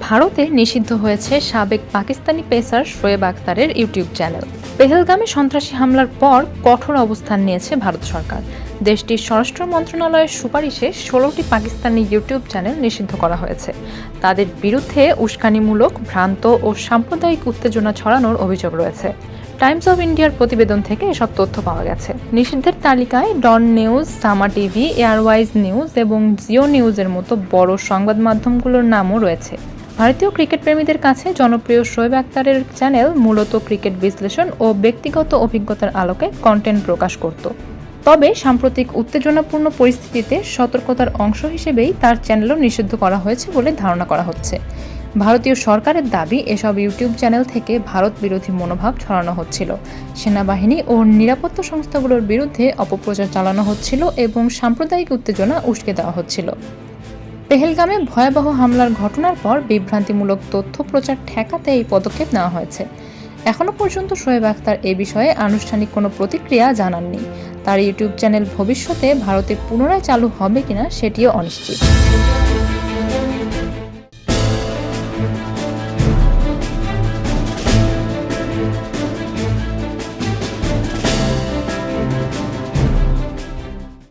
ভারতে নিষিদ্ধ হয়েছে সাবেক পাকিস্তানি পেসার শোয়েব আখতারের ইউটিউব চ্যানেল। পেহেলগামে সন্ত্রাসী হামলার পর কঠোর অবস্থান নিয়েছে ভারত সরকার। দেশটির স্বরাষ্ট্র মন্ত্রণালয়ের সুপারিশে 16টি পাকিস্তানি ইউটিউব চ্যানেল নিষিদ্ধ করা হয়েছে। তাদের বিরুদ্ধে উস্কানিমূলক, ভ্রান্ত ও সাম্প্রদায়িক উত্তেজনা ছড়ানোর অভিযোগ রয়েছে। টাইমস অফ ইন্ডিয়ার প্রতিবেদন থেকে এসব তথ্য পাওয়া গেছে। নিষিদ্ধের তালিকায় ডন নিউজ, সামা টিভি, এয়ারওয়াইজ নিউজ এবং জিও নিউজের মতো বড় সংবাদ মাধ্যমগুলোর নামও রয়েছে। ভারতীয় ক্রিকেট প্রেমীদের কাছে জনপ্রিয় শোয়েব আখতারের চ্যানেল মূলত ক্রিকেট বিশ্লেষণ ও ব্যক্তিগত অভিজ্ঞতার আলোকে কন্টেন্ট প্রকাশ করত। তবে সাম্প্রতিক উত্তেজনাপূর্ণ পরিস্থিতিতে সতর্কতার অংশ হিসেবেই তার চ্যানেলও নিষিদ্ধ করা হয়েছে বলে ধারণা করা হচ্ছে। ভারতীয় সরকারের দাবি, এসব ইউটিউব চ্যানেল থেকে ভারত বিরোধী মনোভাব ছড়ানো হচ্ছিল, সেনাবাহিনী ও নিরাপত্তা সংস্থাগুলোর বিরুদ্ধে অপপ্রচার চালানো হচ্ছিল এবং সাম্প্রদায়িক উত্তেজনা উস্কে দেওয়া হচ্ছিল। পেহেলগামে ভয়াবহ হামলার ঘটনার পর বিভ্রান্তিমূলক তথ্য প্রচার ঠেকাতে এই পদক্ষেপ নেওয়া হয়েছে। এখনো পর্যন্ত শোয়েব আখতার এ বিষয়ে আনুষ্ঠানিক কোনো প্রতিক্রিয়া জানাননি। তার ইউটিউব চ্যানেল ভবিষ্যতে ভারতে পুনরায় চালু হবে কিনা সেটিও অনিশ্চিত।